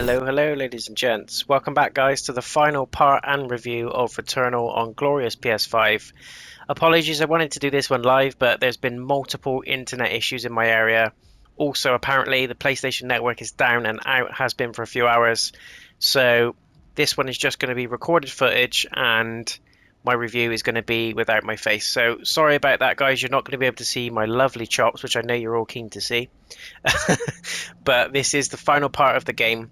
Hello, ladies and gents. Welcome back, guys, to the final part and review of Returnal on glorious PS5. Apologies, I wanted to do this one live, but there's been multiple internet issues in my area. Also, apparently, the PlayStation Network is down and out, has been for a few hours. So, this one is just going to be recorded footage, and my review is going to be without my face. So, sorry about that, guys. You're not going to be able to see my lovely chops, which I know you're all keen to see. But this is the final part of the game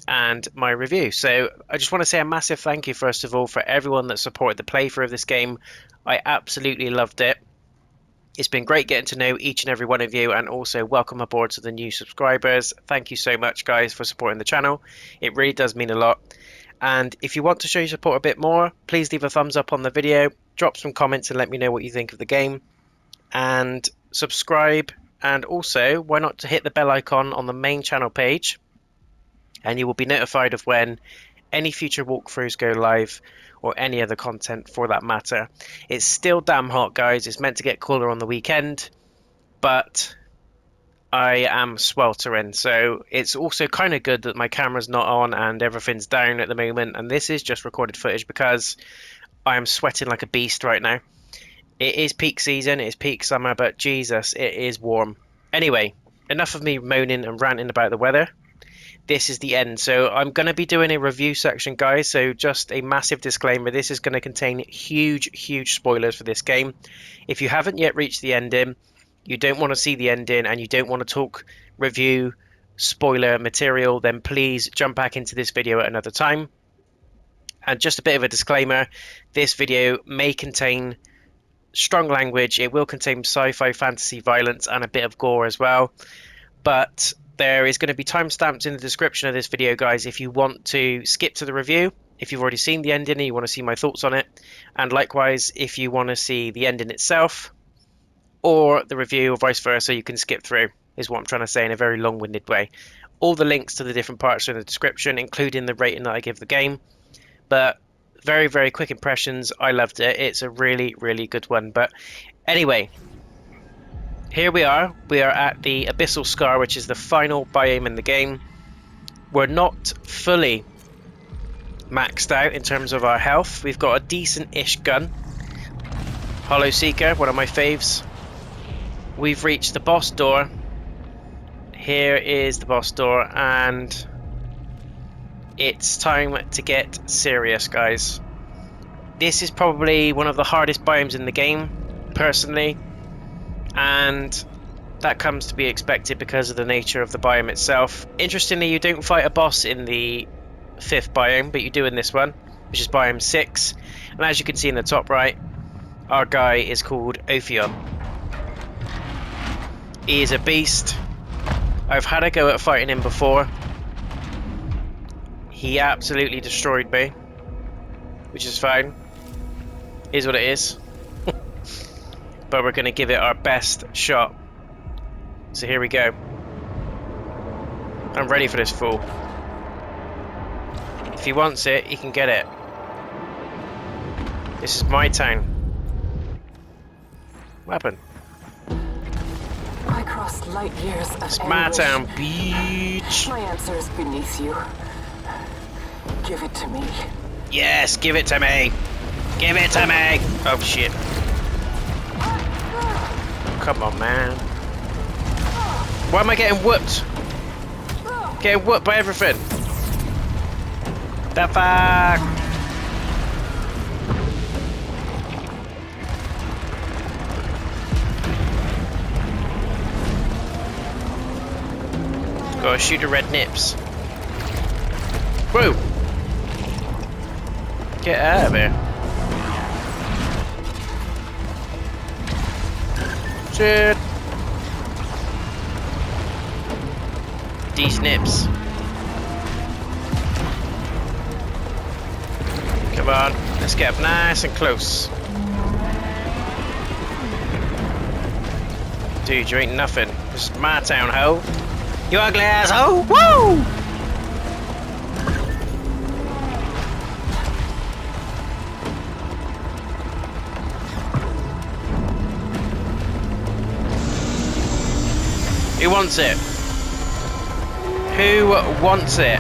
and my review. So I just want to say a massive thank you, first of all, for everyone that supported the playthrough of this game. I absolutely loved it. It's been great getting to know each and every one of you, and also welcome aboard to the new subscribers. Thank you so much, guys, for supporting the channel. It really does mean a lot. And if you want to show your support a bit more, please leave a thumbs up on the video, drop some comments and let me know what you think of the game, and subscribe. And also, why not to hit the bell icon on the main channel page, and you will be notified of when any future walkthroughs go live, or any other content for that matter. It's still damn hot, guys. It's meant to get cooler on the weekend, but I am sweltering. So it's also kind of good that my camera's not on and everything's down at the moment, and this is just recorded footage because I am sweating like a beast right now. It is peak season, it's peak summer, but Jesus, it is warm. Anyway, enough of me moaning and ranting about the weather. This is the end. So I'm going to be doing a review section, guys. So just a massive disclaimer. This is going to contain huge spoilers for this game. If you haven't yet reached the ending, you don't want to see the ending, and you don't want to talk review spoiler material, then please jump back into this video at another time. And just a bit of a disclaimer, this video may contain strong language. It will contain sci-fi, fantasy, violence, and a bit of gore as well. But there is going to be timestamps in the description of this video, guys, if you want to skip to the review, if you've already seen the ending and you want to see my thoughts on it. And likewise, if you want to see the ending itself or the review, or vice versa, you can skip through, is what I'm trying to say in a very long-winded way. All the links to the different parts are in the description, including the rating that I give the game. But very quick impressions. I loved it. It's a really good one. But anyway, here we are at the Abyssal Scar, which is the final biome in the game. We're not fully maxed out in terms of our health. We've got a decent-ish gun. Hollow Seeker, one of my faves. We've reached the boss door. Here is the boss door, and it's time to get serious, guys. This is probably one of the hardest biomes in the game, personally. And that comes to be expected because of the nature of the biome itself. Interestingly, you don't fight a boss in the 5th biome, but you do in this one, which is biome 6. And as you can see in the top right, our guy is called Ophion. He is a beast. I've had a go at fighting him before. He absolutely destroyed me, which is fine. Is what it is. But we're going to give it our best shot. So here we go. I'm ready for this fool. If he wants it, he can get it. This is my town. What happened? I crossed light years of It's my anguish. town, bitch. My answer is beneath you. Give it to me. Yes, give it to me. Give it to me. Oh shit. Come on, man. Why am I getting whooped? Getting whooped by everything. The fuck? Gotta shoot the red nips. Whoa! Get out of here. Shit. These nips. Come on, let's get up nice and close. Dude, you ain't nothing. This is my town, ho. You ugly asshole! Woo! Who wants it? Who wants it?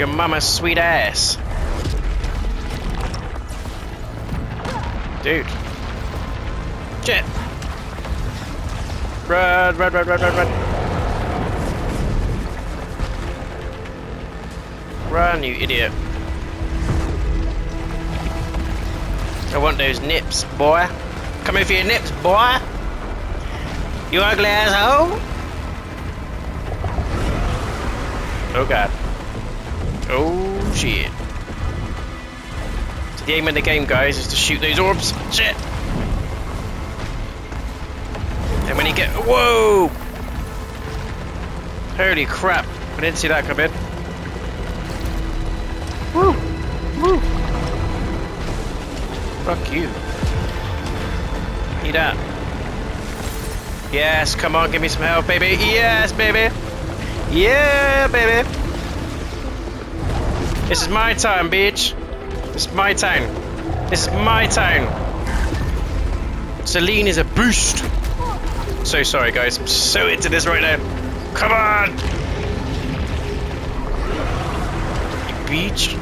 Your mama's sweet ass. Dude. Shit. Run, run, run, run, run, run. Run, you idiot. I want those nips, boy. Come here for your nips, boy. You ugly asshole. Oh god. Oh shit. So the aim in the game, guys, is to shoot those orbs. Shit. And when you get... Whoa! Holy crap. I didn't see that come in. Woo! Woo! Fuck you. Eat that. Yes, come on, give me some help, baby. Yes, baby. Yeah, baby. This is my time, bitch. This is my time. This is my time. Celine is a boost. So sorry, guys. I'm so into this right now. Come on. You bitch.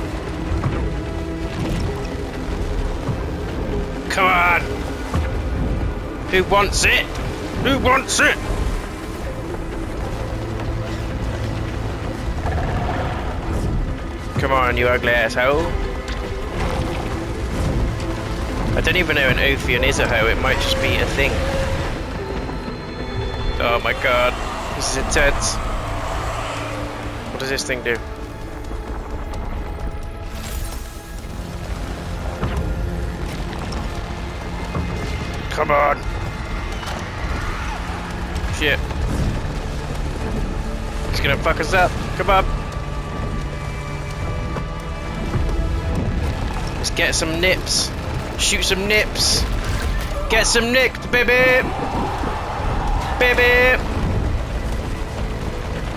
Come on. Who wants it? Who wants it? Come on, you ugly asshole. I don't even know an Ophion is a hoe, it might just be a thing. Oh my god, this is intense. What does this thing do? Come on. Shit. It's gonna fuck us up. Come on. Let's get some nips. Shoot some nips. Get some nips, baby. Baby.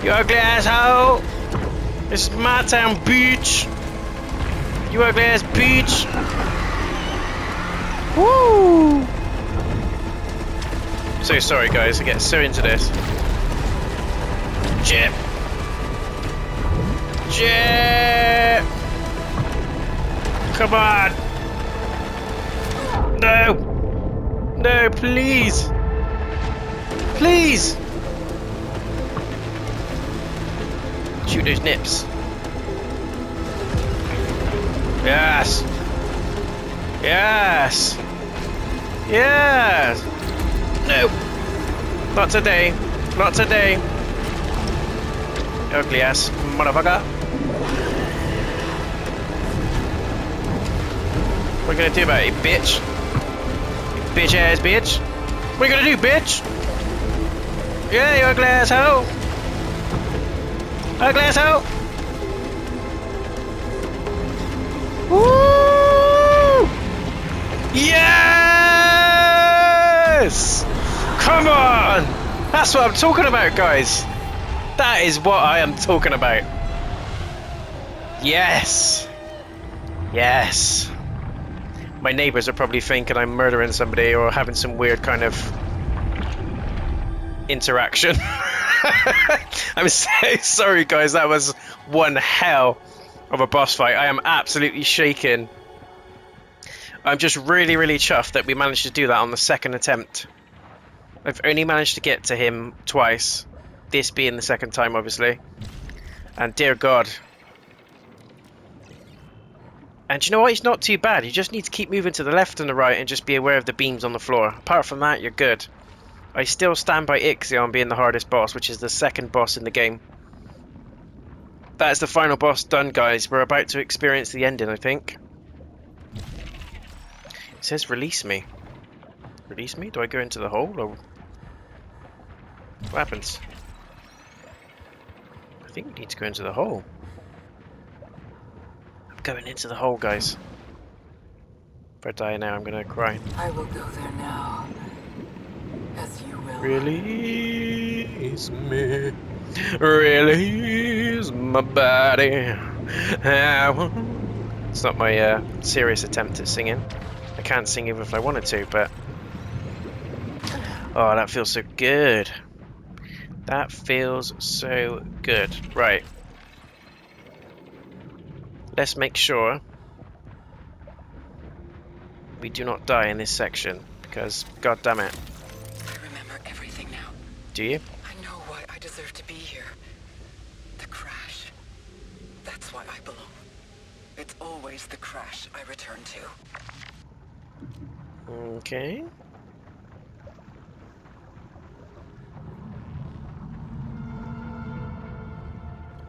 You ugly asshole. This is my town, bitch. You ugly ass bitch. Woo. So sorry, guys. I get so into this. Jip. Jip. Come on. No. No, please. Please. Shoot those nips. Yes. Yes. Yes. No. Not today. Not today. Ugly ass motherfucker. What are you gonna do about it, bitch? You bitch ass bitch. What are you gonna do, bitch? Yeah, you ugly asshole. Ugly asshole. Woo! Yes! Come on! That's what I'm talking about, guys. That is what I am talking about. Yes. Yes. My neighbors are probably thinking I'm murdering somebody or having some weird kind of interaction. I'm so sorry, guys. That was one hell of a boss fight. I am absolutely shaken. I'm just really, really chuffed that we managed to do that on the second attempt. I've only managed to get to him twice. This being the second time, obviously. And dear God. And you know what? He's not too bad. You just need to keep moving to the left and the right and just be aware of the beams on the floor. Apart from that, you're good. I still stand by Ixion being the hardest boss, which is the second boss in the game. That's the final boss done, guys. We're about to experience the ending, I think. It says release me. Release me? Do I go into the hole or what happens? I think we need to go into the hole. I'm going into the hole, guys. If I die now, I'm gonna cry. I will go there now. As you will. Release me. Release my body. It's not my serious attempt at singing. I can't sing even if I wanted to, but oh, that feels so good. That feels so good. Right. let's make sure we do not die in this section, because god damn it. I remember everything now. Do you? I know why I deserve to be here. The crash. That's why I belong. It's always the crash I return to. Okay.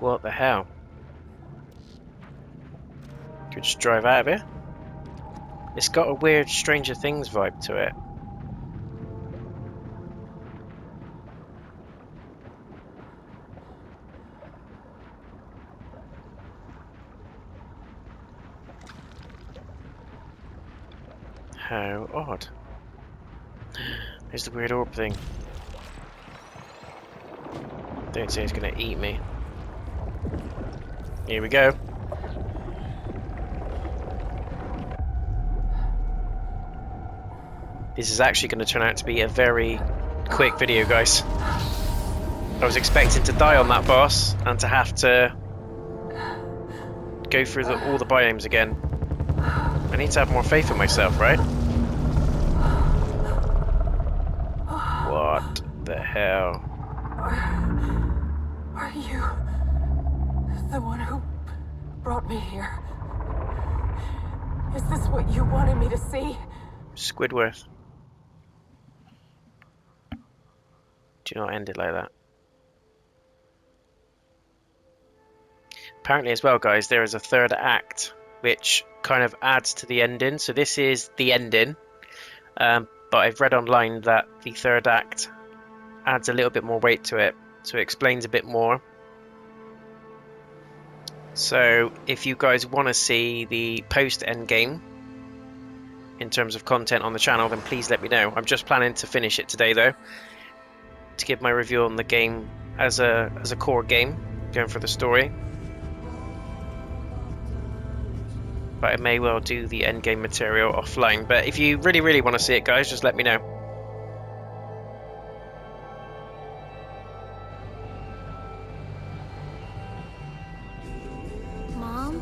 What the hell? Could just drive out of here? It's got a weird Stranger Things vibe to it. How odd. There's the weird orb thing. Don't say it's gonna eat me. Here we go. This is actually going to turn out to be a very quick video, guys. I was expecting to die on that boss and to have to go through all the biomes again. I need to have more faith in myself, right? What the hell? Are you the one who brought me here? Is this what you wanted me to see? Squidward. Do not end it like that. Apparently as well, guys, there is a third act which kind of adds to the ending. So this is the ending, but I've read online that the third act adds a little bit more weight to it, so it explains a bit more. So if you guys want to see the post-end game in terms of content on the channel, then please let me know. I'm just planning to finish it today though, to give my review on the game as a core game, going for the story. But I may well do the end game material offline. But if you really want to see it, guys, just let me know. Mom?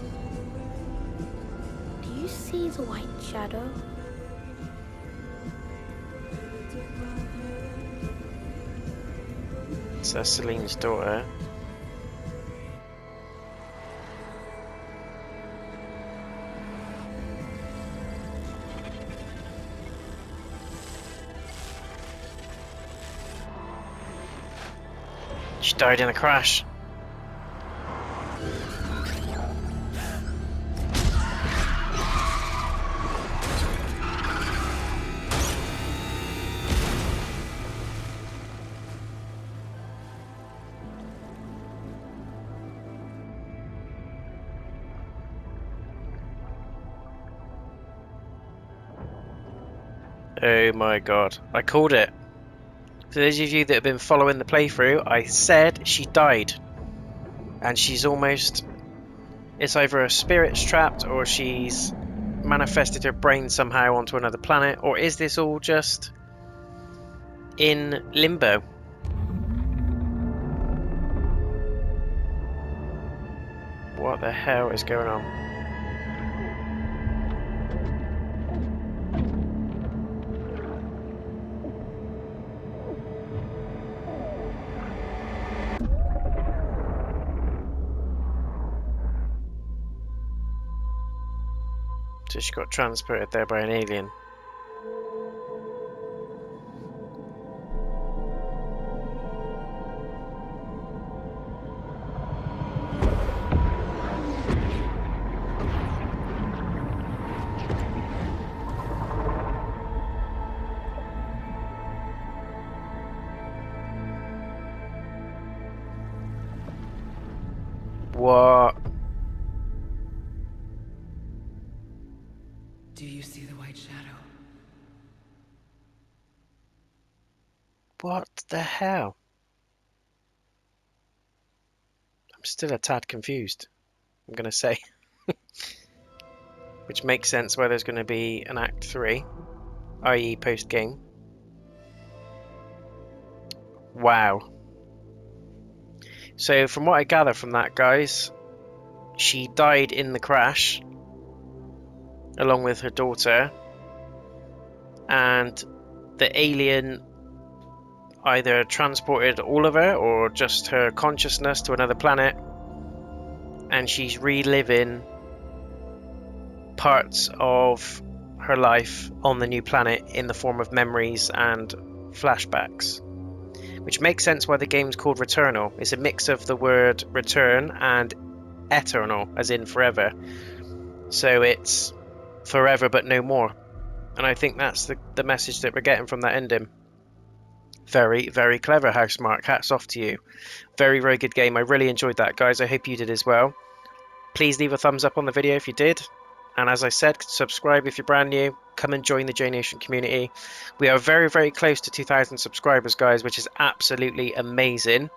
Do you see the white shadow? So Celine's daughter. She died in a crash. Oh my god, I called it. For those of you that have been following the playthrough, I said she died. And she's almost... It's either a spirit's trapped or she's manifested her brain somehow onto another planet. Or is this all just in limbo? What the hell is going on? So she got transported there by an alien. What? Do you see the white shadow? What the hell? I'm still a tad confused, I'm going to say. Which makes sense why there's going to be an Act 3, i.e. post-game. Wow. So from what I gather from that, guys, she died in the crash along with her daughter, and the alien either transported all of her or just her consciousness to another planet, and she's reliving parts of her life on the new planet in the form of memories and flashbacks, which makes sense why the game's called Returnal. It's a mix of the word return and eternal, as in forever. So it's forever but no more. And I think that's the message that we're getting from that ending. Very, very clever, Housemark. Hats off to you. Very, very good game. I really enjoyed that, guys. I hope you did as well. Please leave a thumbs up on the video if you did. And as I said, subscribe if you're brand new. Come and join the JayNotion community. We are very, very close to 2,000 subscribers, guys, which is absolutely amazing.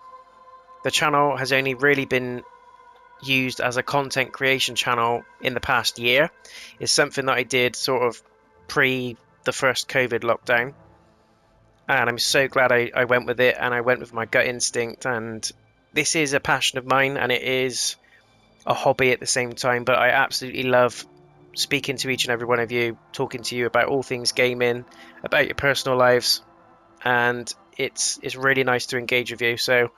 The channel has only really been used as a content creation channel in the past year. It's something that I did sort of pre the first COVID lockdown. And I'm so glad I went with it, and I went with my gut instinct. And this is a passion of mine, and it is a hobby at the same time, but I absolutely love speaking to each and every one of you, talking to you about all things gaming, about your personal lives, and it's really nice to engage with you. So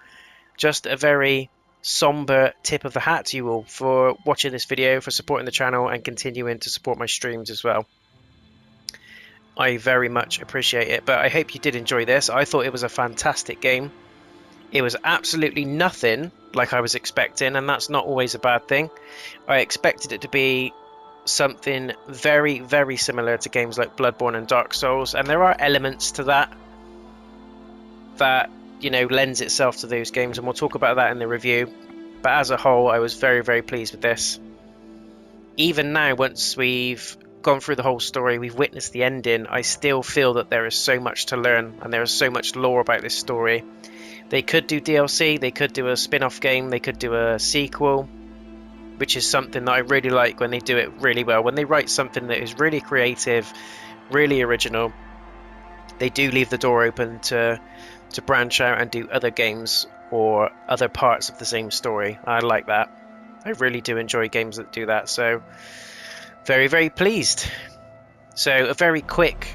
just a very somber tip of the hat to you all for watching this video, for supporting the channel, and continuing to support my streams as well. I very much appreciate it, but I hope you did enjoy this. I thought it was a fantastic game. It was absolutely nothing like I was expecting, and that's not always a bad thing. I expected it to be something very, very similar to games like Bloodborne and Dark Souls, and there are elements to that you know, lends itself to those games, and we'll talk about that in the review. But as a whole, I was very, very pleased with this. Even now, once we've gone through the whole story, we've witnessed the ending, I still feel that there is so much to learn, and there is so much lore about this story. They could do DLC, they could do a spin-off game, they could do a sequel, which is something that I really like when they do it really well. When they write something that is really creative, really original, they do leave the door open to branch out and do other games or other parts of the same story. I like that. I really do enjoy games that do that, so very, very pleased. So a very quick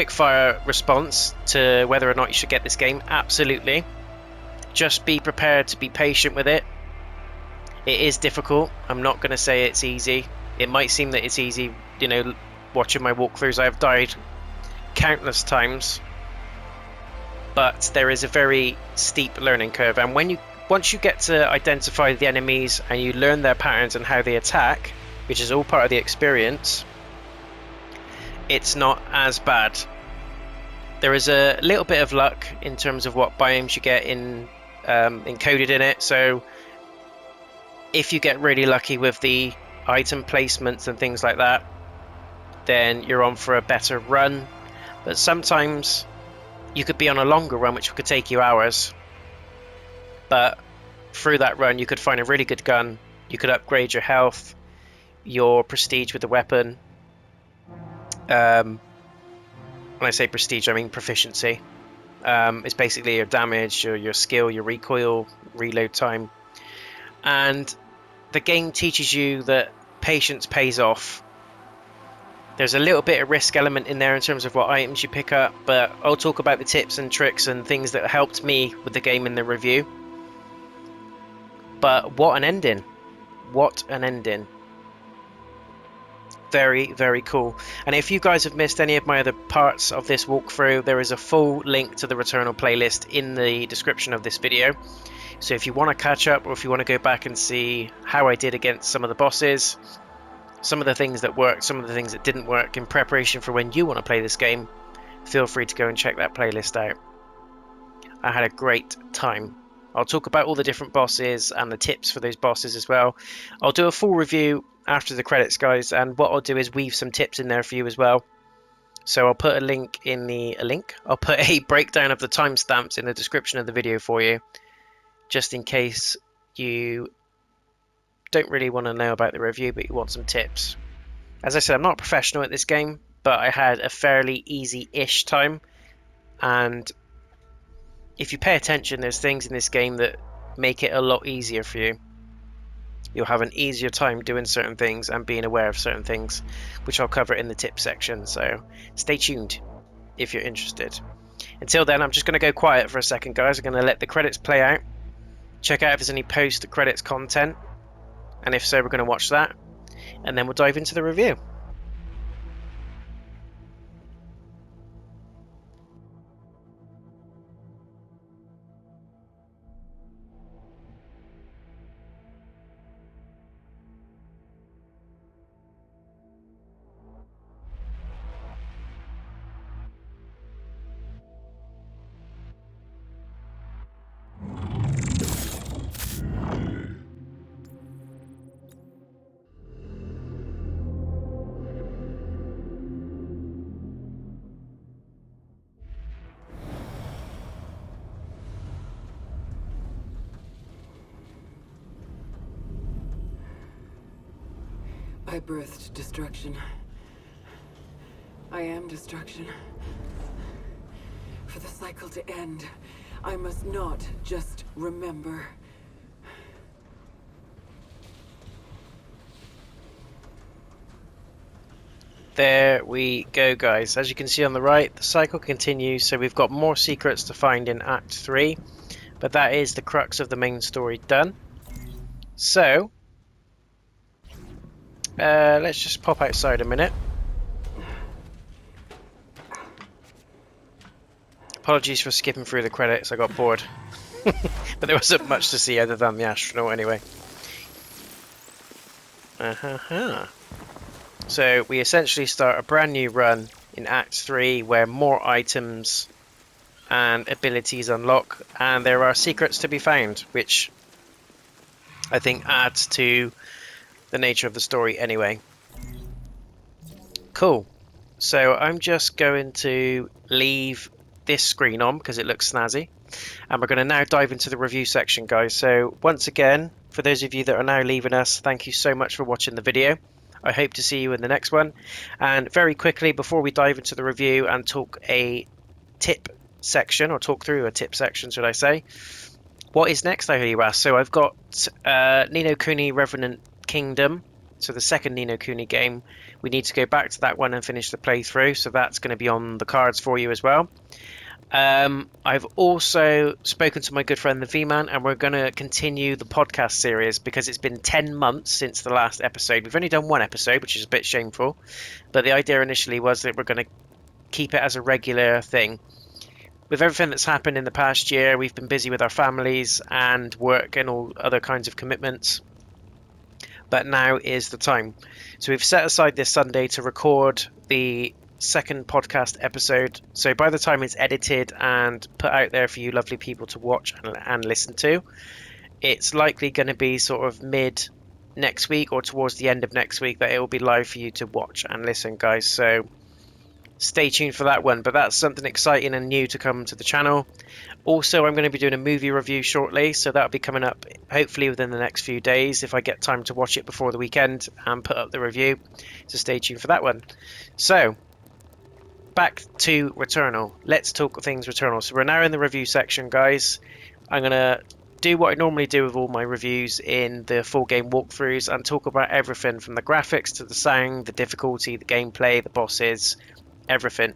fire response to whether or not you should get this game. Absolutely. Just be prepared to be patient with it. It is difficult. I'm not going to say it's easy. It might seem that it's easy, you know, watching my walkthroughs. I have died countless times, but there is a very steep learning curve, and once you get to identify the enemies and you learn their patterns and how they attack, which is all part of the experience, it's not as bad. There is a little bit of luck in terms of what biomes you get encoded in it. So if you get really lucky with the item placements and things like that, then you're on for a better run. But sometimes you could be on a longer run, which could take you hours, but through that run you could find a really good gun, you could upgrade your health, your prestige with the weapon. When I say prestige, I mean proficiency. It's basically your damage, your skill, your recoil, reload time. And the game teaches you that patience pays off. There's a little bit of risk element in there in terms of what items you pick up, but I'll talk about the tips and tricks and things that helped me with the game in the review. But what an ending. What an ending. Very, very cool. And if you guys have missed any of my other parts of this walkthrough, there is a full link to the Returnal playlist in the description of this video. So if you want to catch up, or if you want to go back and see how I did against some of the bosses, some of the things that worked, some of the things that didn't work in preparation for when you want to play this game, feel free to go and check that playlist out. I had a great time. I'll talk about all the different bosses and the tips for those bosses as well. I'll do a full review after the credits, guys, and what I'll do is weave some tips in there for you as well. So I'll put a link in I'll put a breakdown of the timestamps in the description of the video for you, just in case you don't really want to know about the review but you want some tips. As I said, I'm not a professional at this game, but I had a fairly easy-ish time, and if you pay attention, there's things in this game that make it a lot easier for you. you'll have an easier time doing certain things and being aware of certain things, which I'll cover in the tip section. So stay tuned if you're interested. Until then, I'm just going to go quiet for a second, guys. I'm going to let the credits play out, check out if there's any post-credits content, and if so, we're going to watch that, and then we'll dive into the review. I birthed destruction. I am destruction. For the cycle to end, I must not just remember. There we go, guys. As you can see on the right, the cycle continues, so we've got more secrets to find in Act 3, but that is the crux of the main story done. So let's just pop outside a minute. Apologies for skipping through the credits, I got bored. But there wasn't much to see other than the astronaut anyway. So we essentially start a brand new run in Act 3 where more items and abilities unlock, and there are secrets to be found, which I think adds to the nature of the story anyway. Cool. So I'm just going to leave this screen on because it looks snazzy, and we're going to now dive into the review section, guys. So once again, for those of you that are now leaving us, thank you so much for watching the video. I hope to see you in the next one. And very quickly, before we dive into the review and talk a tip section, or talk through a tip section, should I say, what is next, I hear you ask? So I've got Ni no Kuni Revenant Kingdom, so the second Ni no Kuni game. We need to go back to that one and finish the playthrough, so that's going to be on the cards for you as well. I've also spoken to my good friend the V-Man, and we're going to continue the podcast series because it's been 10 months since the last episode. We've only done one episode, which is a bit shameful, but the idea initially was that we're going to keep it as a regular thing. With everything that's happened in the past year, we've been busy with our families and work and all other kinds of commitments, but now is the time. So we've set aside this Sunday to record the second podcast episode, so by the time it's edited and put out there for you lovely people to watch and listen to, it's likely going to be sort of mid next week or towards the end of next week that it will be live for you to watch and listen, guys. So stay tuned for that one, but that's something exciting and new to come to the channel. Also, I'm going to be doing a movie review shortly, so that'll be coming up hopefully within the next few days if I get time to watch it before the weekend and put up the review, so stay tuned for that one. So back to Returnal. Let's talk things Returnal. So we're now in the review section, guys. I'm going to do what I normally do with all my reviews in the full game walkthroughs and talk about everything from the graphics to the sound, the difficulty, the gameplay, the bosses, everything.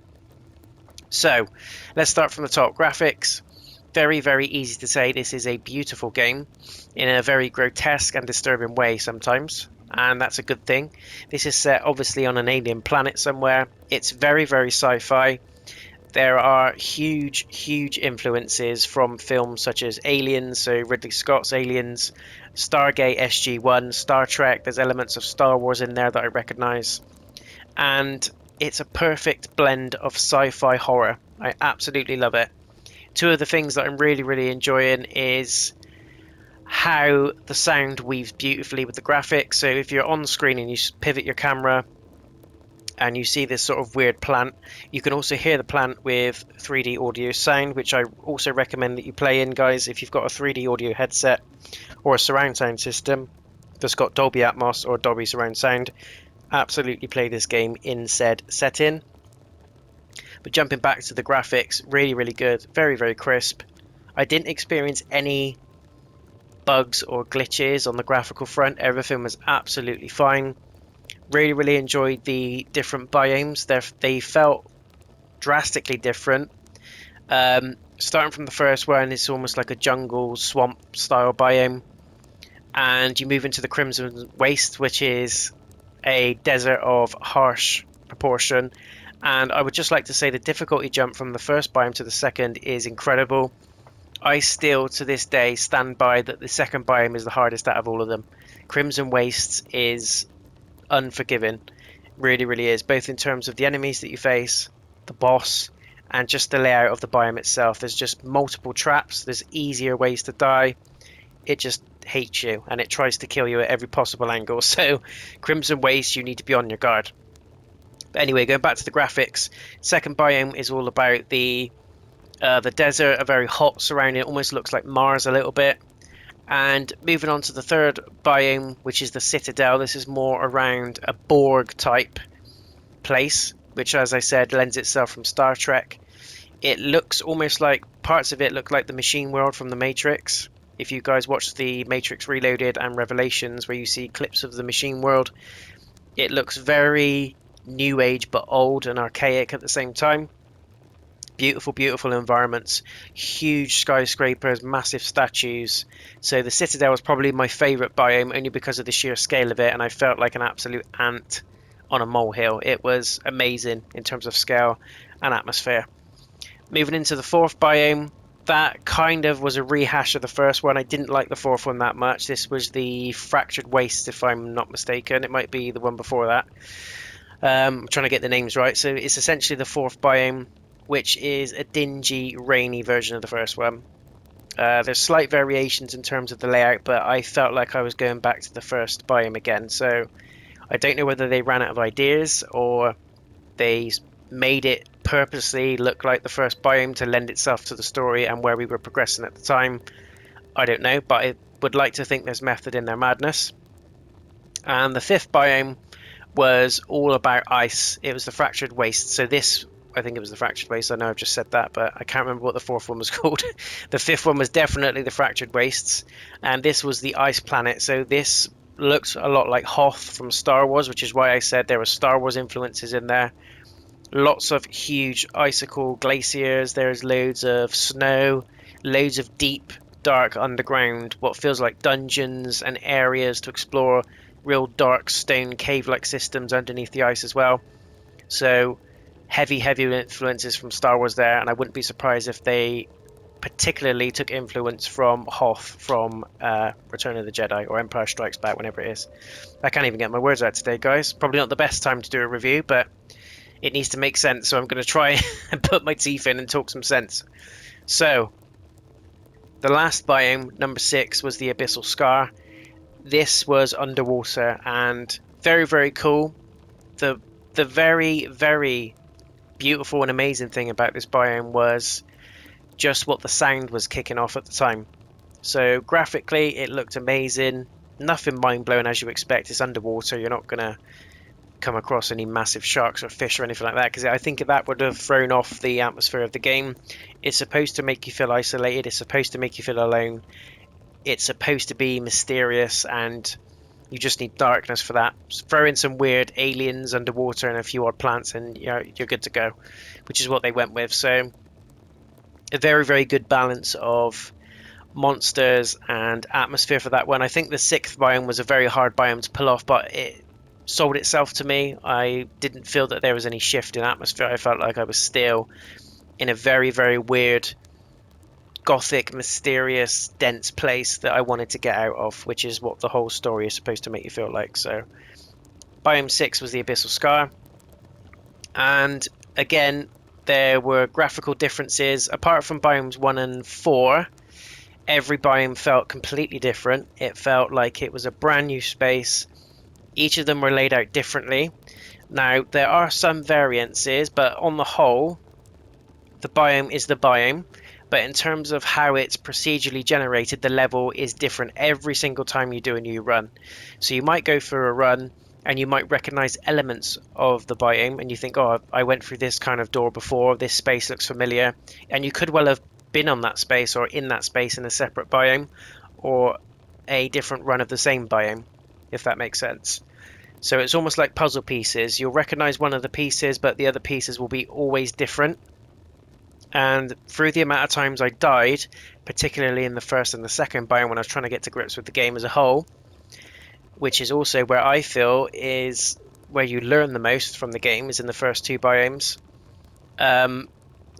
So let's start from the top. Graphics. Very, very easy to say this is a beautiful game in a very grotesque and disturbing way sometimes, and that's a good thing. This is set obviously on an alien planet somewhere. It's very, very sci-fi. There are huge influences from films such as Aliens, so Ridley Scott's Aliens, Stargate SG-1, Star Trek. There's elements of Star Wars in there that I recognize, and it's a perfect blend of sci-fi horror. I absolutely love it. Two of the things that I'm really enjoying is how the sound weaves beautifully with the graphics. So if you're on screen and you pivot your camera and you see this sort of weird plant, you can also hear the plant with 3D audio sound, which I also recommend that you play in, guys. If you've got a 3D audio headset or a surround sound system that's got Dolby Atmos or Dolby surround sound, absolutely play this game in said setting. But jumping back to the graphics, really good, very crisp. I didn't experience any bugs or glitches on the graphical front. Everything was absolutely fine. Really enjoyed the different biomes. They felt drastically different. Starting from the first one, it's almost like a jungle swamp style biome, and you move into the Crimson Waste, which is a desert of harsh proportion. And I would just like to say the difficulty jump from the first biome to the second is incredible. I still, to this day, stand by that the second biome is the hardest out of all of them. Crimson Wastes is unforgiving. Really is, both in terms of the enemies that you face, the boss, and just the layout of the biome itself. There's just multiple traps, there's easier ways to die. It just hates you, and it tries to kill you at every possible angle. So Crimson Waste, you need to be on your guard. But anyway, going back to the graphics, second biome is all about the desert, a very hot surrounding. It almost looks like Mars a little bit. And moving on to the third biome, which is the Citadel. This is more around a Borg type place, which, as I said, lends itself from Star Trek. It looks almost like, parts of it look like the machine world from the Matrix. If you guys watch the Matrix Reloaded and Revelations, where you see clips of the machine world, it looks very new age but old and archaic at the same time. Beautiful environments, huge skyscrapers, massive statues. So the Citadel was probably my favourite biome, only because of the sheer scale of it, and I felt like an absolute ant on a molehill. It was amazing in terms of scale and atmosphere. Moving into the fourth biome, that kind of was a rehash of the first one. I didn't like the fourth one that much. This was the Fractured Waste, if I'm not mistaken. It might be the one before that. I'm trying to get the names right. So it's essentially the fourth biome, which is a dingy, rainy version of the first one. There's slight variations in terms of the layout, but I felt like I was going back to the first biome again. So I don't know whether they ran out of ideas or they made it purposely look like the first biome to lend itself to the story and where we were progressing at the time. I don't know, but I would like to think there's method in their madness. And the fifth biome was all about ice. It was the Fractured Waste. So this, I think it was the Fractured Waste. I know I've just said that, but I can't remember what the fourth one was called. The fifth one was definitely the Fractured Wastes, and this was the ice planet. So this looks a lot like Hoth from Star Wars, which is why I said there were Star Wars influences in there. Lots of huge icicle glaciers. There's loads of snow, loads of deep, dark underground, what feels like dungeons and areas to explore. Real dark stone cave-like systems underneath the ice as well. So heavy influences from Star Wars there, and I wouldn't be surprised if they particularly took influence from Hoth from Return of the Jedi or Empire Strikes Back, whenever it is. I can't even get my words out today, guys. Probably not the best time to do a review, but it needs to make sense, so I'm going to try and put my teeth in and talk some sense. So the last biome, number 6, was the Abyssal Scar. This was underwater and very cool. The very beautiful and amazing thing about this biome was just what the sound was kicking off at the time. So graphically it looked amazing, nothing mind-blowing as you expect. It's underwater, you're not gonna come across any massive sharks or fish or anything like that, because I think that would have thrown off the atmosphere of the game. It's supposed to make you feel isolated, it's supposed to make you feel alone, it's supposed to be mysterious, and you just need darkness for that. Just throw in some weird aliens underwater and a few odd plants and you're good to go, which is what they went with. So a very good balance of monsters and atmosphere for that one. I think the 6th biome was a very hard biome to pull off, but it sold itself to me. I didn't feel that there was any shift in atmosphere. I felt like I was still in a very weird, gothic, mysterious, dense place that I wanted to get out of, which is what the whole story is supposed to make you feel like. So biome 6 was the Abyssal Scar, and again there were graphical differences. Apart from biomes 1 and 4, every biome felt completely different. It felt like it was a brand new space. Each of them were laid out differently. Now there are some variances, but on the whole the biome is the biome. But in terms of how it's procedurally generated, the level is different every single time you do a new run. So you might go through a run and you might recognize elements of the biome and you think, oh, I went through this kind of door before, this space looks familiar. And you could well have been on that space or in that space in a separate biome, or a different run of the same biome, if that makes sense. So it's almost like puzzle pieces. You'll recognize one of the pieces, but the other pieces will be always different. And through the amount of times I died, particularly in the first and the second biome when I was trying to get to grips with the game as a whole, which is also where I feel is where you learn the most from the game, is in the first two biomes.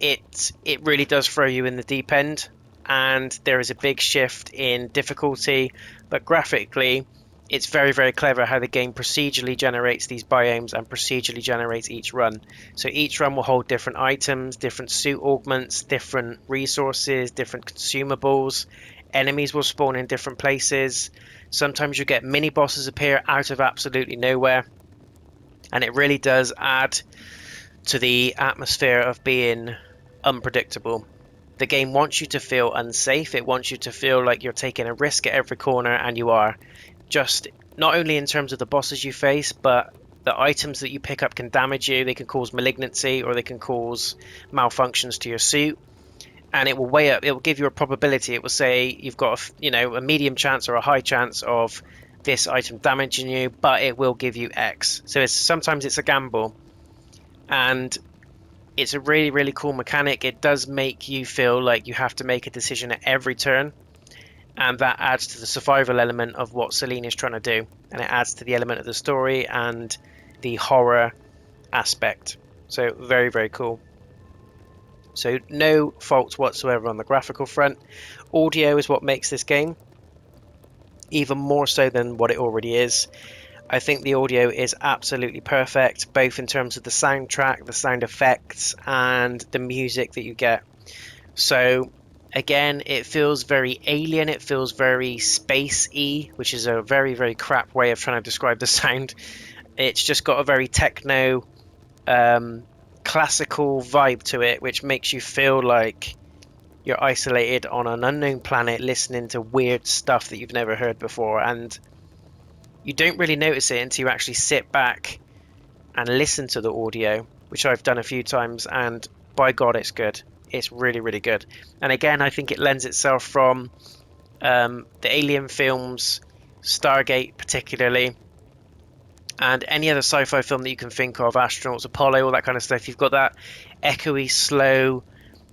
It really does throw you in the deep end, and there is a big shift in difficulty, but graphically it's very, very clever how the game procedurally generates these biomes and procedurally generates each run. So each run will hold different items, different suit augments, different resources, different consumables. Enemies will spawn in different places. Sometimes you get mini bosses appear out of absolutely nowhere, and it really does add to the atmosphere of being unpredictable. The game wants you to feel unsafe. It wants you to feel like you're taking a risk at every corner, and you are. Just not only in terms of the bosses you face, but the items that you pick up can damage you. They can cause malignancy, or they can cause malfunctions to your suit, and it will weigh up. It will give you a probability. It will say you've got a medium chance or a high chance of this item damaging you, but it will give you X. So sometimes it's a gamble, and it's a really, really cool mechanic. It does make you feel like you have to make a decision at every turn, and that adds to the survival element of what Celine is trying to do, and it adds to the element of the story and the horror aspect. So very, very cool. So no faults whatsoever on the graphical front. Audio is what makes this game even more so than what it already is. I think the audio is absolutely perfect, both in terms of the soundtrack, the sound effects, and the music that you get. So again, it feels very alien, it feels very space-y, which is a very, very crap way of trying to describe the sound. It's just got a very techno, classical vibe to it, which makes you feel like you're isolated on an unknown planet listening to weird stuff that you've never heard before, and you don't really notice it until you actually sit back and listen to the audio, which I've done a few times, and by God, it's good. It's really, really good. And again, I think it lends itself from the Alien films, Stargate particularly, and any other sci-fi film that you can think of, astronauts, Apollo, all that kind of stuff. You've got that echoey, slow,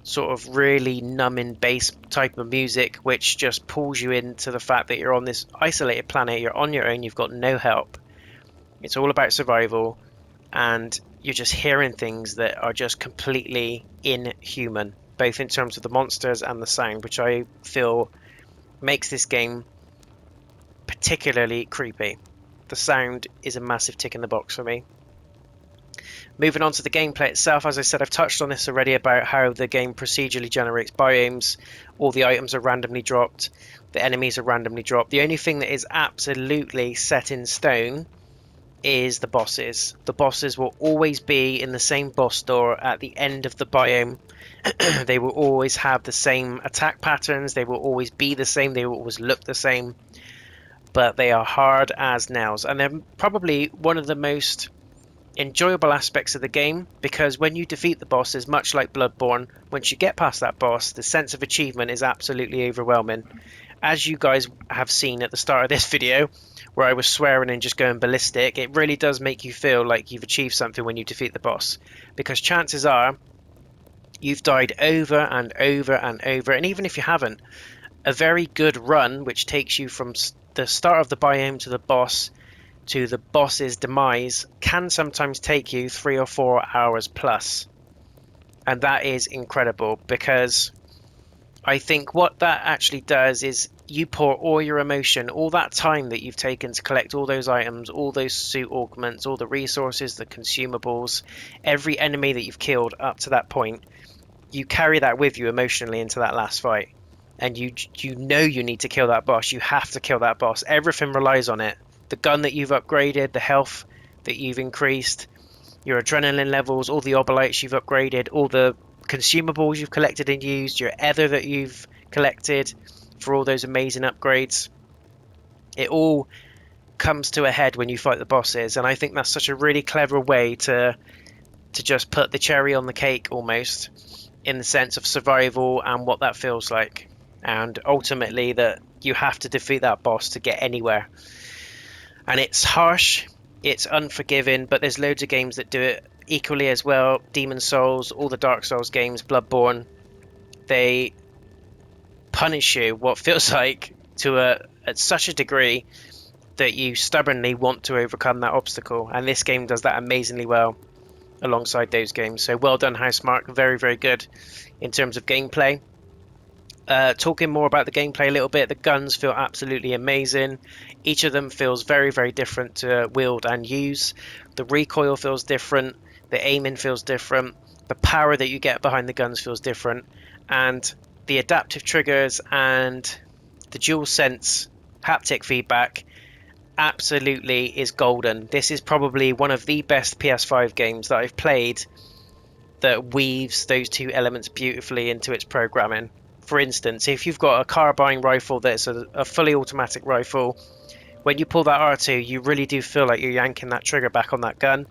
sort of really numbing bass type of music, which just pulls you into the fact that you're on this isolated planet, you're on your own, you've got no help. It's all about survival, and you're just hearing things that are just completely inhuman, both in terms of the monsters and the sound, which I feel makes this game particularly creepy. The sound is a massive tick in the box for me. Moving on to the gameplay itself, as I said, I've touched on this already about how the game procedurally generates biomes. All the items are randomly dropped, the enemies are randomly dropped. The only thing that is absolutely set in stone is the bosses. The bosses will always be in the same boss door at the end of the biome. They will always have the same attack patterns, they will always be the same, they will always look the same, but they are hard as nails, and they're probably one of the most enjoyable aspects of the game, because when you defeat the bosses, much like Bloodborne, once you get past that boss, the sense of achievement is absolutely overwhelming. As you guys have seen at the start of this video, where I was swearing and just going ballistic, it really does make you feel like you've achieved something when you defeat the boss, because chances are you've died over and over and over, and even if you haven't, a very good run which takes you from the start of the biome to the boss to the boss's demise can sometimes take you 3 or 4 hours plus, and that is incredible, because I think what that actually does is you pour all your emotion, all that time that you've taken to collect all those items, all those suit augments, all the resources, the consumables, every enemy that you've killed up to that point, you carry that with you emotionally into that last fight, and you know you need to kill that boss. You have to kill that boss. Everything relies on it. The gun that you've upgraded, the health that you've increased, your adrenaline levels, all the obolites you've upgraded, all the consumables you've collected and used, your ether that you've collected for all those amazing upgrades. It all comes to a head when you fight the bosses, and I think that's such a really clever way to just put the cherry on the cake almost, in the sense of survival and what that feels like, and ultimately that You have to defeat that boss to get anywhere. And it's harsh, it's unforgiving, but there's loads of games that do it equally as well. Demon Souls, all the Dark Souls games, Bloodborne, they punish you what feels like to at such a degree that you stubbornly want to overcome that obstacle. And this game does that amazingly well alongside those games. So well done, Housemarque. Very, very good in terms of gameplay. Talking more about the gameplay a little bit, the guns feel absolutely amazing. Each of them feels very, very different to wield and use. The recoil feels different. The aiming feels different. The power that you get behind the guns feels different. And the adaptive triggers and the dual sense haptic feedback absolutely is golden. This is probably one of the best PS5 games that I've played that weaves those two elements beautifully into its programming. For instance, if you've got a carbine rifle that's a fully automatic rifle, when you pull that R2, you really do feel like you're yanking that trigger back on that gun.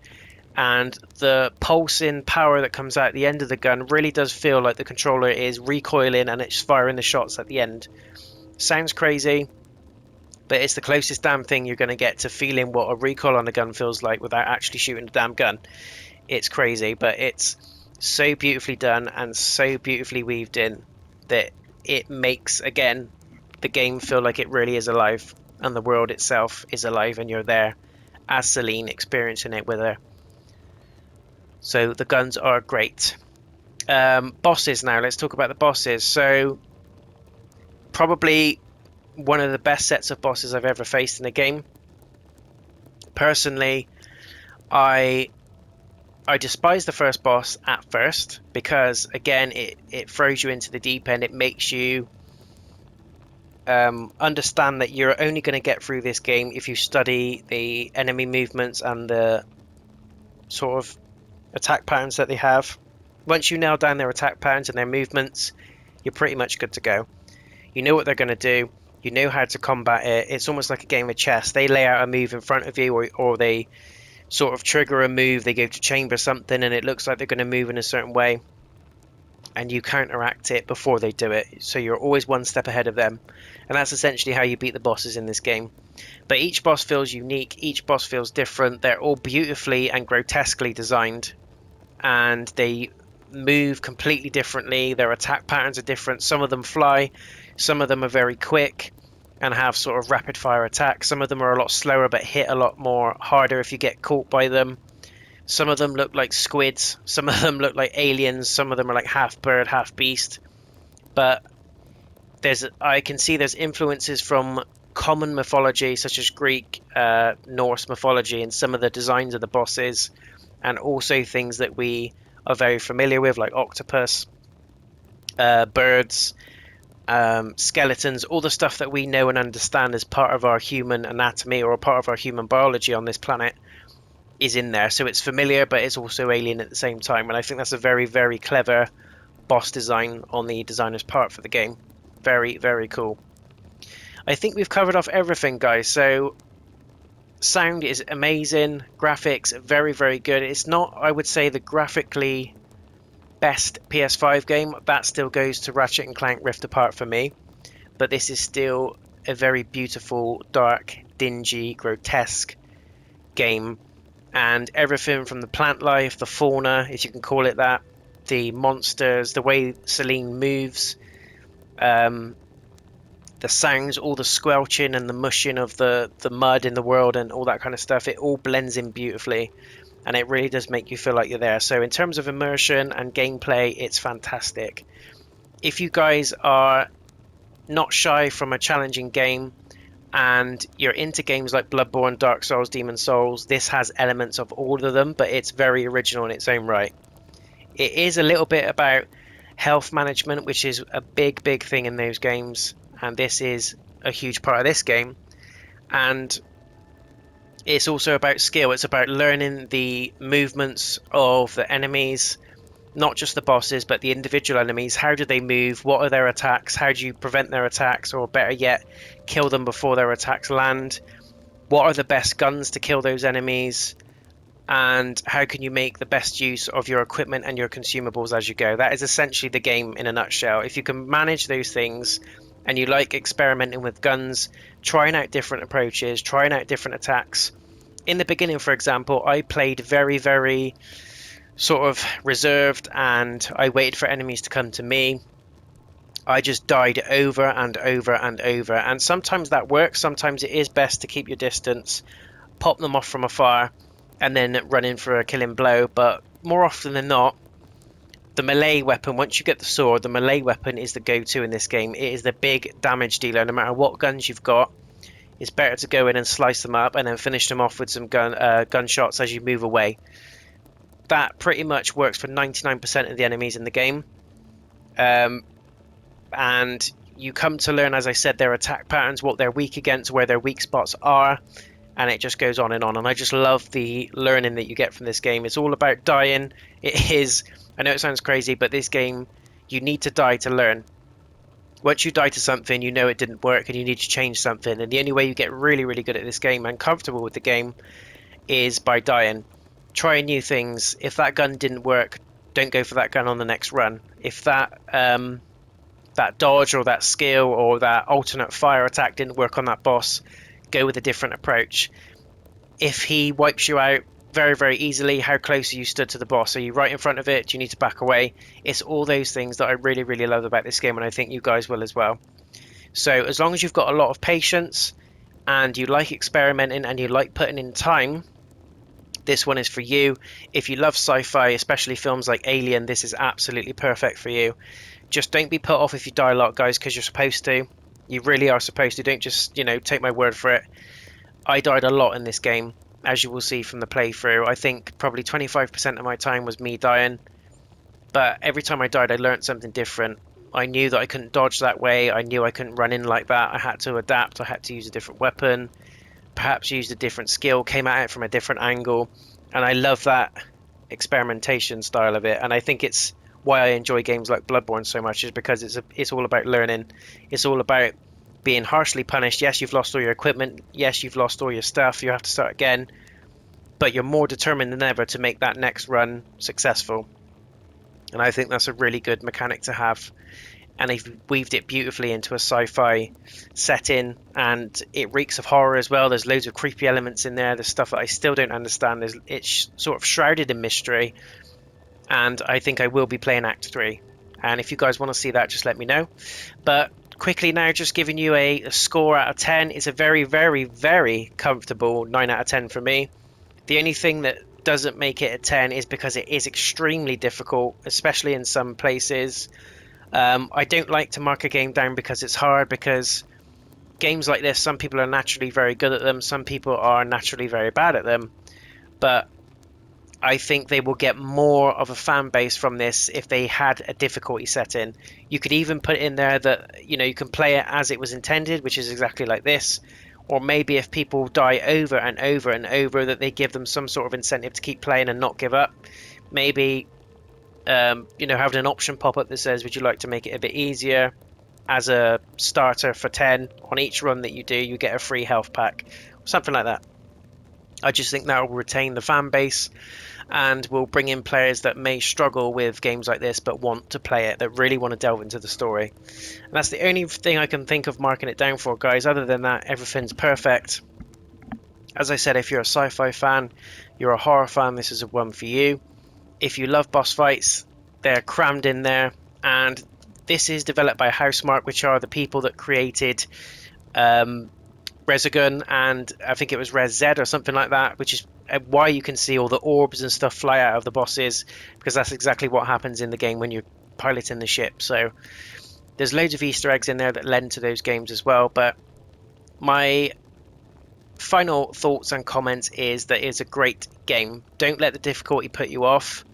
And the pulsing power that comes out the end of the gun really does feel like the controller is recoiling and it's firing the shots at the end. Sounds crazy, but it's the closest damn thing you're going to get to feeling what a recoil on a gun feels like without actually shooting the damn gun. It's crazy, but it's so beautifully done and so beautifully weaved in that it makes, again, the game feel like it really is alive, and the world itself is alive, and you're there as Celine experiencing it with her. So the guns are great. Bosses now. Let's talk about the bosses. So probably one of the best sets of bosses I've ever faced in a game. Personally, I despise the first boss at first because, again, it throws you into the deep end. It makes you understand that you're only going to get through this game if you study the enemy movements and the sort of attack patterns that they have. Once you nail down their attack patterns and their movements, you're pretty much good to go. You know what they're going to do. You know how to combat it. It's almost like a game of chess. They lay out a move in front of you, or they sort of trigger a move. They go to chamber something and it looks like they're going to move in a certain way, and you counteract it before they do it. So you're always one step ahead of them. And that's essentially how you beat the bosses in this game. But each boss feels unique. Each boss feels different. They're all beautifully and grotesquely designed, and they move completely differently. Their attack patterns are different. Some of them fly, some of them are very quick and have sort of rapid fire attacks. Some of them are a lot slower but hit a lot more harder if you get caught by them. Some of them look like squids, some of them look like aliens, some of them are like half bird, half beast. But I can see there's influences from common mythology such as Greek, Norse mythology in some of the designs of the bosses, and also things that we are very familiar with, like octopus, birds, skeletons, all the stuff that we know and understand as part of our human anatomy or a part of our human biology on this planet is in there. So it's familiar, but it's also alien at the same time. And I think that's a very, very clever boss design on the designer's part for the game. Very, very cool. I think we've covered off everything, guys. So sound is amazing, graphics very, very good. It's not, I would say, the graphically best PS5 game. That still goes to Ratchet and Clank Rift Apart for me, but this is still a very beautiful, dark, dingy, grotesque game. And everything from the plant life, the fauna, if you can call it that, the monsters, the way Celine moves, the sounds, all the squelching and the mushing of the mud in the world and all that kind of stuff, it all blends in beautifully, and it really does make you feel like you're there. So in terms of immersion and gameplay, it's fantastic. If you guys are not shy from a challenging game and you're into games like Bloodborne, Dark Souls, Demon Souls, this has elements of all of them, but it's very original in its own right. It is a little bit about health management, which is a big, big thing in those games, and this is a huge part of this game. And it's also about skill. It's about learning the movements of the enemies, not just the bosses, but the individual enemies. How do they move? What are their attacks? How do you prevent their attacks, or better yet, kill them before their attacks land? What are the best guns to kill those enemies? And how can you make the best use of your equipment and your consumables as you go? That is essentially the game in a nutshell. If you can manage those things and you like experimenting with guns, trying out different approaches, trying out different attacks. In the beginning, for example, I played very, very sort of reserved, and I waited for enemies to come to me. I just died over and over and over, and sometimes that works. Sometimes it is best to keep your distance, pop them off from afar, and then run in for a killing blow. But more often than not, the melee weapon, once you get the sword, the melee weapon is the go-to in this game. It is the big damage dealer. No matter what guns you've got, it's better to go in and slice them up and then finish them off with some gunshots as you move away. That pretty much works for 99% of the enemies in the game. And you come to learn, as I said, their attack patterns, what they're weak against, where their weak spots are, and it just goes on. And I just love the learning that you get from this game. It's all about dying. It is, I know it sounds crazy, but this game, you need to die to learn. Once you die to something, you know it didn't work and you need to change something. And the only way you get really, really good at this game and comfortable with the game is by dying. Trying new things. If that gun didn't work, don't go for that gun on the next run. If that dodge or that skill or that alternate fire attack didn't work on that boss, go with a different approach. If he wipes you out very, very easily, how close are you stood to the boss? Are you right in front of it? Do you need to back away? It's all those things that I really, really love about this game, and I think you guys will as well. So as long as you've got a lot of patience and you like experimenting and you like putting in time, this one is for you. If you love sci-fi, especially films like Alien, this is absolutely perfect for you. Just don't be put off if you die a lot, guys, because you're supposed to. You really are supposed to. Don't just, take my word for it. I died a lot in this game, as you will see from the playthrough. I think probably 25% of my time was me dying. But every time I died, I learned something different. I knew that I couldn't dodge that way. I knew I couldn't run in like that. I had to adapt. I had to use a different weapon. Perhaps use a different skill. Came at it from a different angle. And I love that experimentation style of it. And I think it's why I enjoy games like Bloodborne so much, is because it's all about learning. It's all about being harshly punished. Yes, you've lost all your equipment. Yes, you've lost all your stuff. You have to start again. But you're more determined than ever to make that next run successful. And I think that's a really good mechanic to have. And they've weaved it beautifully into a sci-fi setting, and it reeks of horror as well. There's loads of creepy elements in there. There's stuff that I still don't understand. It's sort of shrouded in mystery. And I think I will be playing Act 3. And if you guys want to see that, just let me know. But quickly now, just giving you a score out of 10. It's a very, very, very comfortable 9 out of 10 for me. The only thing that doesn't make it a 10 is because it is extremely difficult, especially in some places. I don't like to mark a game down because it's hard, because games like this, some people are naturally very good at them, some people are naturally very bad at them. But I think they will get more of a fan base from this if they had a difficulty setting. You could even put in there that, you can play it as it was intended, which is exactly like this. Or maybe if people die over and over and over, that they give them some sort of incentive to keep playing and not give up. Maybe, having an option pop up that says, would you like to make it a bit easier? As a starter for 10, on each run that you do, you get a free health pack. Something like that. I just think that will retain the fan base and will bring in players that may struggle with games like this but want to play it, that really want to delve into the story. And that's the only thing I can think of marking it down for, guys. Other than that, everything's perfect. As I said, if you're a sci-fi fan, you're a horror fan, this is a one for you. If you love boss fights, they're crammed in there. And this is developed by Housemarque, which are the people that created Resogun, and I think it was Res Z or something like that, which is why you can see all the orbs and stuff fly out of the bosses, because that's exactly what happens in the game when you're piloting the ship. So there's loads of Easter eggs in there that lend to those games as well. But my final thoughts and comments is that it's a great game. Don't let the difficulty put you off.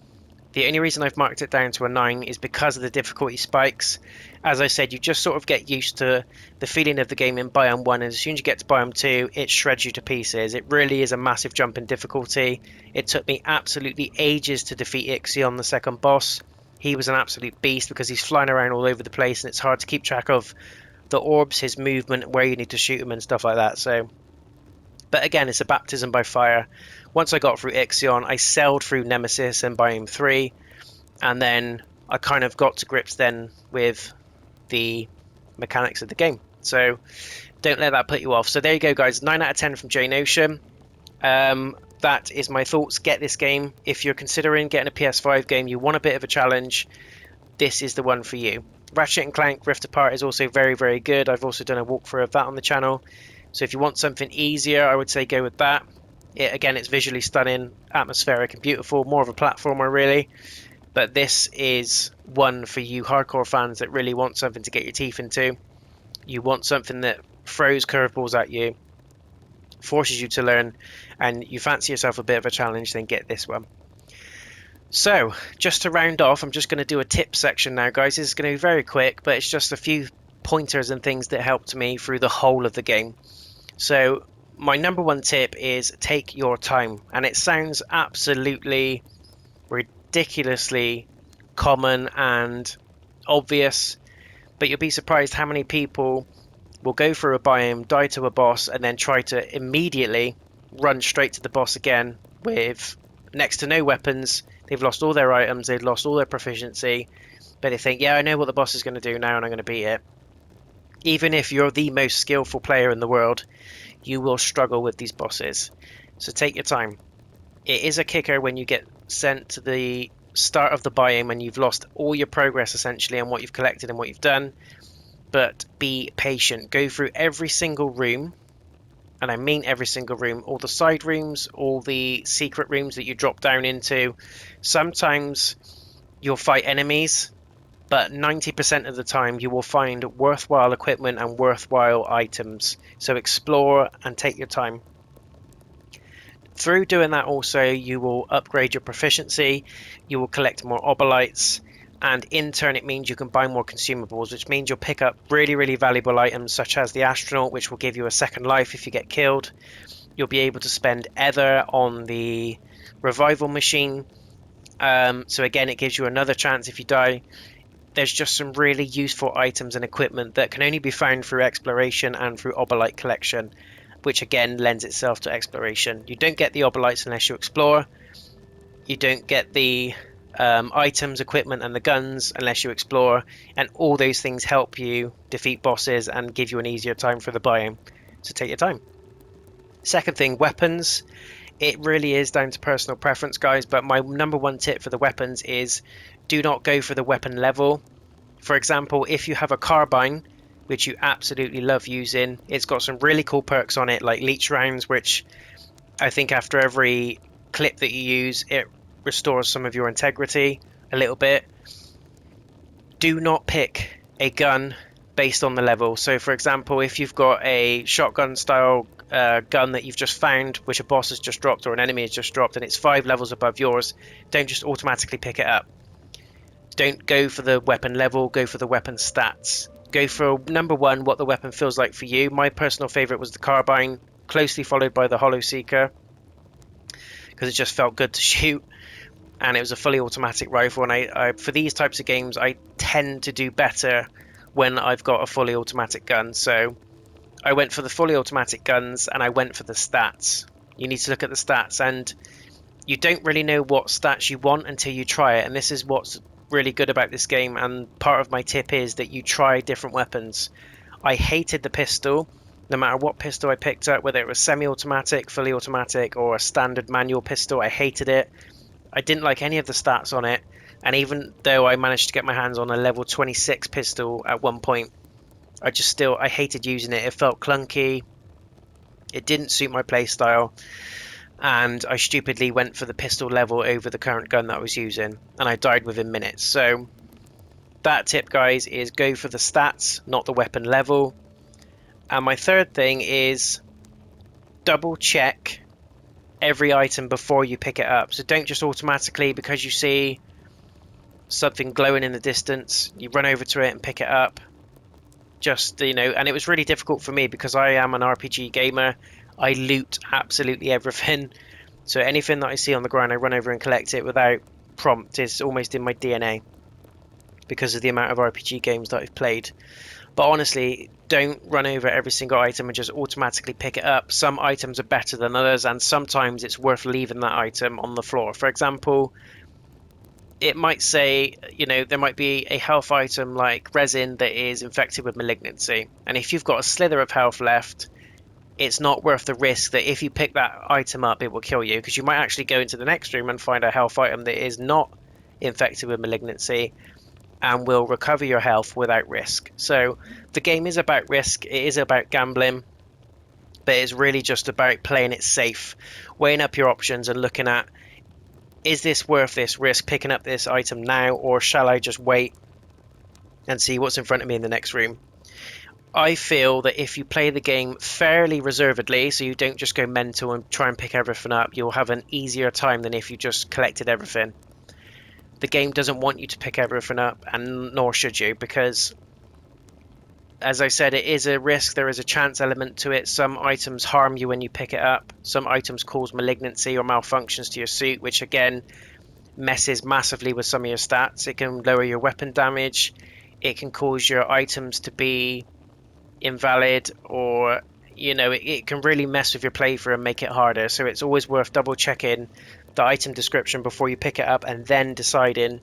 The only reason I've marked it down to a 9 is because of the difficulty spikes. As I said, you just sort of get used to the feeling of the game in Biome 1, and as soon as you get to Biome 2, it shreds you to pieces. It really is a massive jump in difficulty. It took me absolutely ages to defeat Ixion, the second boss. He was an absolute beast because he's flying around all over the place, and it's hard to keep track of the orbs, his movement, where you need to shoot him and stuff like that. But again, it's a baptism by fire. Once I got through Ixion, I sailed through Nemesis and Biome 3, and then I kind of got to grips then with the mechanics of the game. So don't let that put you off. So there you go, guys. 9 out of 10 from JayNotion. That is my thoughts. Get this game. If you're considering getting a PS5 game, you want a bit of a challenge, this is the one for you. Ratchet & Clank Rift Apart is also very, very good. I've also done a walkthrough of that on the channel. So if you want something easier, I would say go with that. Again, it's visually stunning, atmospheric and beautiful. More of a platformer, really. But this is one for you hardcore fans that really want something to get your teeth into. You want something that throws curveballs at you, forces you to learn, and you fancy yourself a bit of a challenge, then get this one. So just to round off, I'm just going to do a tip section now, guys. This is going to be very quick, but it's just a few pointers and things that helped me through the whole of the game. So my number one tip is take your time, and it sounds absolutely ridiculously common and obvious, but you'll be surprised how many people will go through a biome, die to a boss, and then try to immediately run straight to the boss again with next to no weapons. They've lost all their items, they've lost all their proficiency, but they think, yeah, I know what the boss is going to do now and I'm going to beat it. Even if you're the most skillful player in the world, you will struggle with these bosses. So take your time. It is a kicker when you get sent to the start of the biome and you've lost all your progress essentially and what you've collected and what you've done. But be patient. Go through every single room, and I mean every single room, all the side rooms, all the secret rooms that you drop down into. Sometimes you'll fight enemies, but 90% of the time you will find worthwhile equipment and worthwhile items. So explore and take your time. Through doing that also, you will upgrade your proficiency, you will collect more obolites, and in turn it means you can buy more consumables, which means you'll pick up really, really valuable items such as the astronaut, which will give you a second life if you get killed. You'll be able to spend ether on the revival machine, so again it gives you another chance if you die. There's just some really useful items and equipment that can only be found through exploration and through obolite collection, which again lends itself to exploration. You don't get the obolites unless you explore. You don't get the items, equipment and the guns unless you explore, and all those things help you defeat bosses and give you an easier time for the biome. So take your time. Second thing, weapons. It really is down to personal preference, guys, but my number one tip for the weapons is do not go for the weapon level. For example, if you have a carbine, which you absolutely love using, it's got some really cool perks on it, like leech rounds, which I think after every clip that you use, it restores some of your integrity a little bit. Do not pick a gun based on the level. So for example, if you've got a shotgun style gun that you've just found, which a boss has just dropped or an enemy has just dropped, and it's 5 levels above yours, don't just automatically pick it up. Don't go for the weapon level, go for the weapon stats. Go for number one, what the weapon feels like for you. My personal favorite was the carbine, closely followed by the hollow seeker, because it just felt good to shoot, and it was a fully automatic rifle. And I for these types of games, I tend to do better when I've got a fully automatic gun. So I went for the fully automatic guns and I went for the stats. You need to look at the stats, and you don't really know what stats you want until you try it. And this is what's really good about this game, and part of my tip is that you try different weapons. I hated the pistol. No matter what pistol I picked up, whether it was semi-automatic, fully automatic, or a standard manual pistol, I hated it. I didn't like any of the stats on it, and even though I managed to get my hands on a level 26 pistol at one point, I hated using it. It felt clunky, it didn't suit my playstyle, and I stupidly went for the pistol level over the current gun that I was using, and I died within minutes. So that tip, guys, is go for the stats, not the weapon level. And my third thing is double check every item before you pick it up. So don't just automatically, because you see something glowing in the distance, you run over to it and pick it up. Just, you know, and it was really difficult for me because I am an RPG gamer. I loot absolutely everything. So anything that I see on the ground, I run over and collect it without prompt. It's almost in my DNA because of the amount of RPG games that I've played. But honestly, don't run over every single item and just automatically pick it up. Some items are better than others, and sometimes it's worth leaving that item on the floor. For example, it might say, you know, there might be a health item like resin that is infected with malignancy. And if you've got a slither of health left, it's not worth the risk that if you pick that item up, it will kill you, because you might actually go into the next room and find a health item that is not infected with malignancy and will recover your health without risk. So the game is about risk, it is about gambling, but it's really just about playing it safe, weighing up your options and looking at, is this worth this risk picking up this item now, or shall I just wait and see what's in front of me in the next room? I feel that if you play the game fairly reservedly, so you don't just go mental and try and pick everything up, you'll have an easier time than if you just collected everything. The game doesn't want you to pick everything up, and nor should you, because, as I said, it is a risk. There is a chance element to it. Some items harm you when you pick it up. Some items cause malignancy or malfunctions to your suit, which again messes massively with some of your stats. It can lower your weapon damage. It can cause your items to be invalid, or you know, it can really mess with your playthrough and make it harder. So it's always worth double checking the item description before you pick it up and then deciding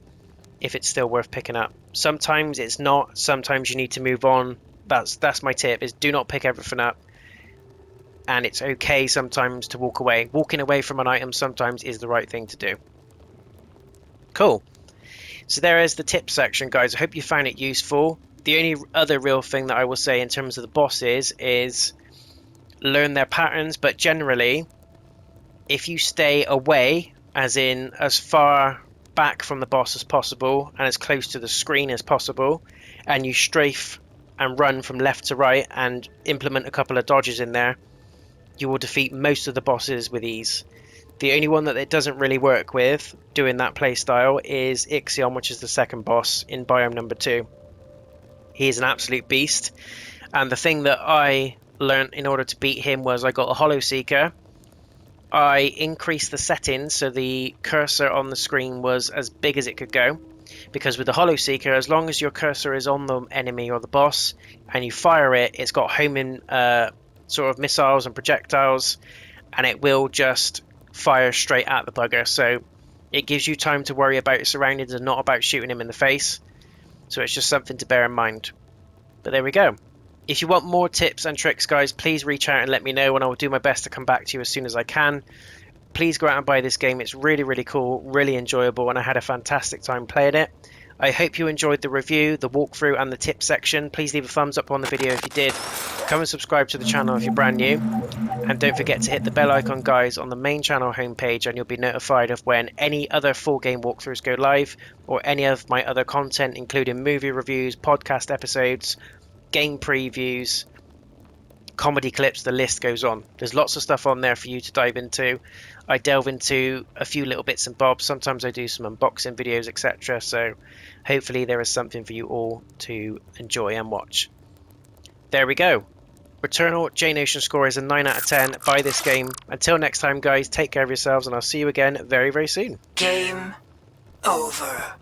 if it's still worth picking up. Sometimes it's not, sometimes you need to move on. That's my tip, is do not pick everything up, and it's okay sometimes to walk away. Walking away from an item sometimes is the right thing to do. Cool. So there is the tip section, guys. I hope you found it useful. The only other real thing that I will say in terms of the bosses is learn their patterns, but generally, if you stay away, as in as far back from the boss as possible and as close to the screen as possible, and you strafe and run from left to right and implement a couple of dodges in there, you will defeat most of the bosses with ease. The only one that it doesn't really work with doing that playstyle is Ixion, which is the second boss in biome number 2. He is an absolute beast, and the thing that I learned in order to beat him was I got a Hollow Seeker. I increased the settings so the cursor on the screen was as big as it could go, because with the Hollow Seeker, as long as your cursor is on the enemy or the boss and you fire it, it's got homing sort of missiles and projectiles, and it will just fire straight at the bugger. So it gives you time to worry about your surroundings and not about shooting him in the face. So it's just something to bear in mind. But there we go. If you want more tips and tricks, guys, please reach out and let me know, and I will do my best to come back to you as soon as I can. Please go out and buy this game. It's really, really cool, really enjoyable, and I had a fantastic time playing it. I hope you enjoyed the review, the walkthrough, and the tip section. Please leave a thumbs up on the video if you did. Come and subscribe to the channel if you're brand new. And don't forget to hit the bell icon, guys, on the main channel homepage, and you'll be notified of when any other full game walkthroughs go live, or any of my other content, including movie reviews, podcast episodes, game previews, comedy clips, the list goes on. There's lots of stuff on there for you to dive into. I delve into a few little bits and bobs. Sometimes I do some unboxing videos, etc. So hopefully there is something for you all to enjoy and watch. There we go. Returnal JayNotion score is a 9 out of 10. Buy this game. Until next time, guys, take care of yourselves, and I'll see you again very, very soon. Game over.